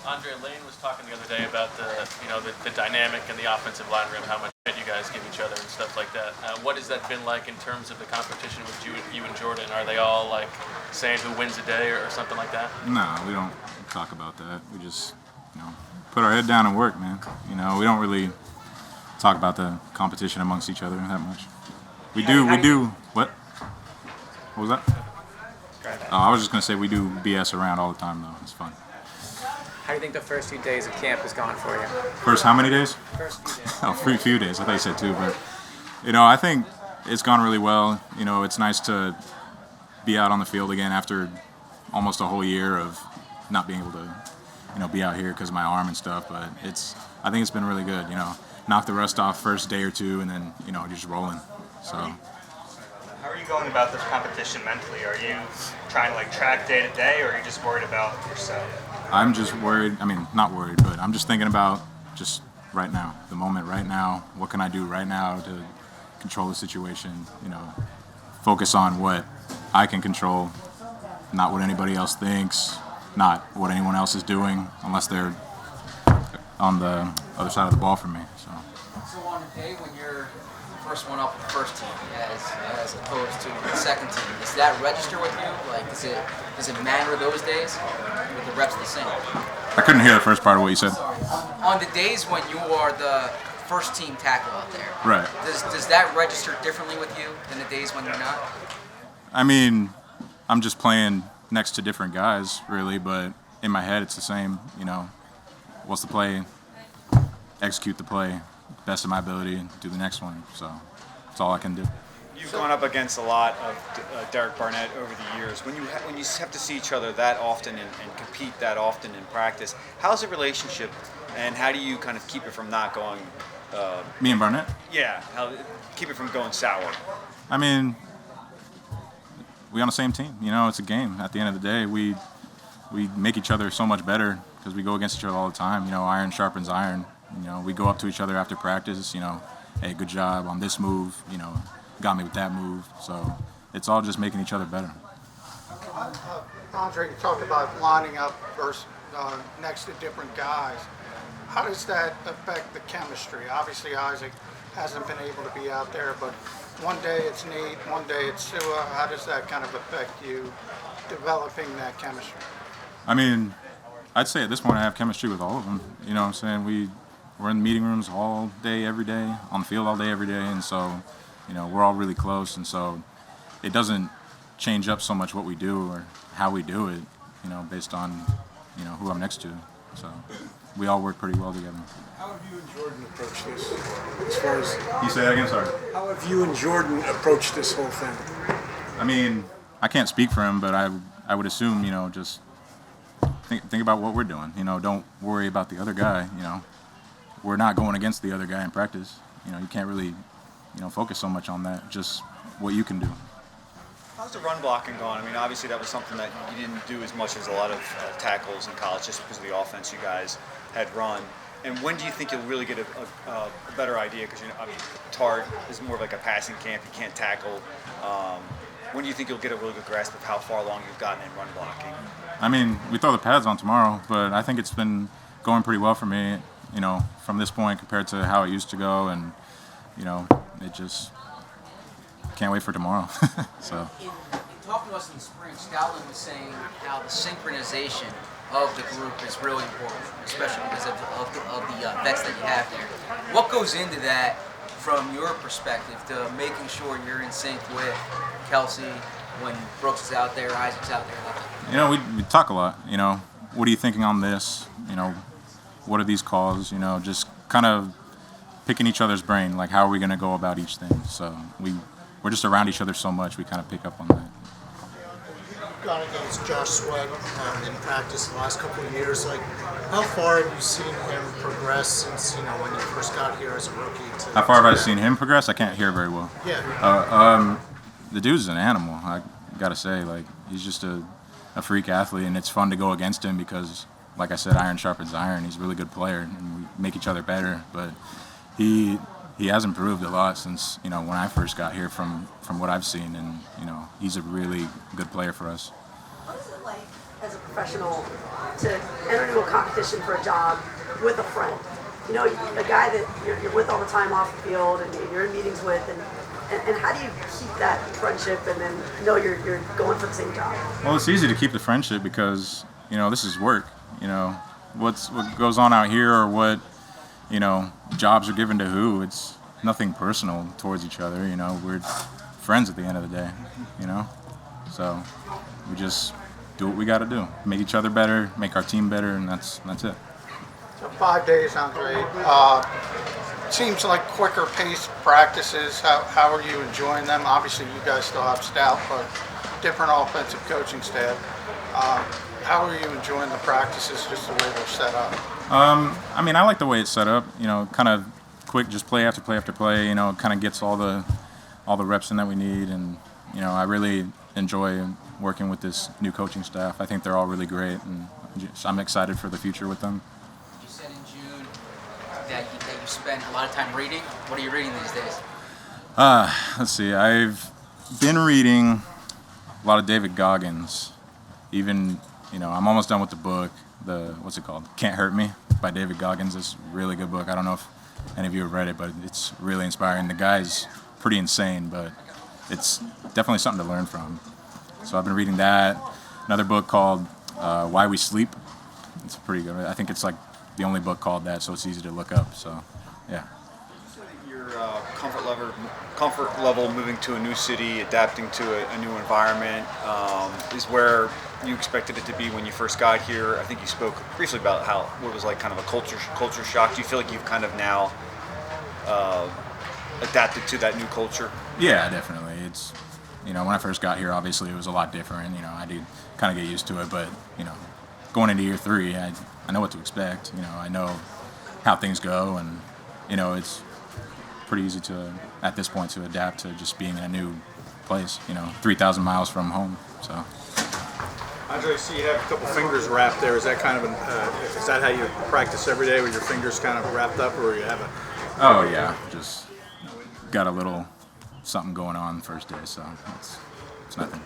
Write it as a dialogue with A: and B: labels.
A: Andre was talking the other day about the dynamic in the offensive line room, how much credit you guys give each other and stuff like that. What has that been like in terms of the competition with you and Jordan? Are they all like saying who wins a day or something like that?
B: No, we don't talk about that. We just put our head down and work, man. We don't really talk about the competition amongst each other that much. We do. What was that? Oh, I was just gonna say we do BS around all the time though. It's fun.
C: How do you think the first few days of camp has gone for you?
B: First how many days?
C: First few days.
B: Oh, few days. I thought you said two, but I think it's gone really well. It's nice to be out on the field again after almost a whole year of not being able to, be out here because of my arm and stuff. But I think it's been really good. Knock the rust off first day or two, and then just rolling. So.
D: How are you going about this competition mentally? Are you trying to track day to day, or are you just worried about yourself?
B: I'm just worried. I mean, not worried, but I'm just thinking about just right now, the moment right now. What can I do right now to control the situation? Focus on what I can control, not what anybody else thinks, not what anyone else is doing, unless they're on the other side of the ball from me. So
E: on a day when you're the first one up with the first team as opposed to the second team, does that register with you? Does it matter those days? With the reps the same?
B: I couldn't hear the first part of what you said.
E: On the days when you are the first team tackle out there,
B: right?
E: Does that register differently with you than the days when you're not?
B: I mean, I'm just playing next to different guys, really, but in my head it's the same. What's the play? Execute the play, best of my ability, and do the next one. So that's all I can do.
D: You've gone up against a lot of Derek Barnett over the years. When you have to see each other that often and compete that often in practice, how's the relationship, and how do you kind of keep it from not going?
B: Me and Barnett?
D: Yeah, keep it from going sour.
B: I mean, we on the same team. It's a game. At the end of the day, we make each other so much better because we go against each other all the time. Iron sharpens iron. We go up to each other after practice. Hey, good job on this move. Got me with that move. So it's all just making each other better.
F: Andre, you talked about lining up next to different guys. How does that affect the chemistry? Obviously, Isaac hasn't been able to be out there, but one day it's Nate, one day it's Sua. How does that kind of affect you developing that chemistry?
B: I mean, I'd say at this point I have chemistry with all of them. You know what I'm saying? We're in the meeting rooms all day, every day, on the field all day, every day, and so, we're all really close, and so it doesn't change up so much what we do or how we do it, based on, who I'm next to. So we all work pretty well together.
G: How have you and Jordan approached this? As far as
B: you say that again, sorry.
G: How have you and Jordan approached this whole thing?
B: I mean, I can't speak for him, but I would assume, just think about what we're doing. Don't worry about the other guy. We're not going against the other guy in practice. You can't really, focus so much on that. Just what you can do.
D: How's the run blocking going? I mean, obviously that was something that you didn't do as much as a lot of tackles in college, just because of the offense you guys had run. And when do you think you'll really get a better idea? Because Tart is more of like a passing camp. You can't tackle. When do you think you'll get a really good grasp of how far along you've gotten in run blocking?
B: I mean, we throw the pads on tomorrow, but I think it's been going pretty well for me, from this point compared to how it used to go, and, it just can't wait for tomorrow. So.
E: In talking to us in the spring, Stoutland was saying how the synchronization of the group is really important, especially because of the vets that you have there. What goes into that from your perspective to making sure you're in sync with Kelsey when Brooks is out there, Isaac's out there?
B: We talk a lot. What are you thinking on this? What are these calls? Just kind of picking each other's brain. Like, how are we going to go about each thing? So we're just around each other so much, we kind of pick up on that.
H: You've gone against Josh Sweat in practice the last couple of years. How far have you seen him progress since, when you first got here as a rookie?
B: How far have I seen him progress? I can't hear very well.
H: Yeah.
B: The dude's an animal, I got to say. He's just a freak athlete, and it's fun to go against him because, like I said, iron sharpens iron. He's a really good player, and we make each other better. But he has improved a lot since, when I first got here from what I've seen, and, he's a really good player for us.
I: What is it like as a professional professional to enter into a competition for a job with a friend? You know, a guy that you're with all the time off the field and you're in meetings with, and how do you keep that friendship and then know you're going for the same job?
B: Well, it's easy to keep the friendship because, you know, this is work. You know, what goes on out here or what, you know, jobs are given to who, it's nothing personal towards each other. You know, we're friends at the end of the day, you know? So we just do what we got to do. Make each other better, make our team better, and that's it.
F: So 5 days, Andre. Seems like quicker paced practices. How are you enjoying them? Obviously, you guys still have Stout, but different offensive coaching staff. How are you enjoying the practices, just the way they're set up?
B: I mean, I like the way it's set up. You know, kind of quick, just play after play after play. You know, kind of gets all the reps in that we need, and you know, I really enjoy working with this new coaching staff. I think they're all really great, and I'm excited for the future with them.
E: You said in June that you spent a lot of time reading. What are you reading these days?
B: Let's see. I've been reading a lot of David Goggins. Even, you know, I'm almost done with the book. What's it called? Can't Hurt Me by David Goggins. It's a really good book. I don't know if any of you have read it, but it's really inspiring. The guy's pretty insane, but it's definitely something to learn from. So I've been reading that. Another book called Why We Sleep. It's pretty good. I think it's like the only book called that, so it's easy to look up. So, yeah.
D: Your comfort level moving to a new city, adapting to a new environment is where you expected it to be when you first got here. I think you spoke briefly about what it was like, kind of a culture shock. Do you feel like you've kind of now adapted to that new culture?
B: Yeah, definitely. It's, you know, when I first got here, obviously it was a lot different. You know, I did kind of get used to it, but you know, going into year 3, I know what to expect. You know, I know how things go, and you know, it's pretty easy to, at this point, to adapt to just being in a new place. You know, 3,000 miles from home. So.
G: Andre, I see you have a couple fingers wrapped there. Is that kind of is that how you practice every day with your fingers kind of wrapped up, or you have a?
B: Oh yeah, just got a little something going on first day, so it's nothing.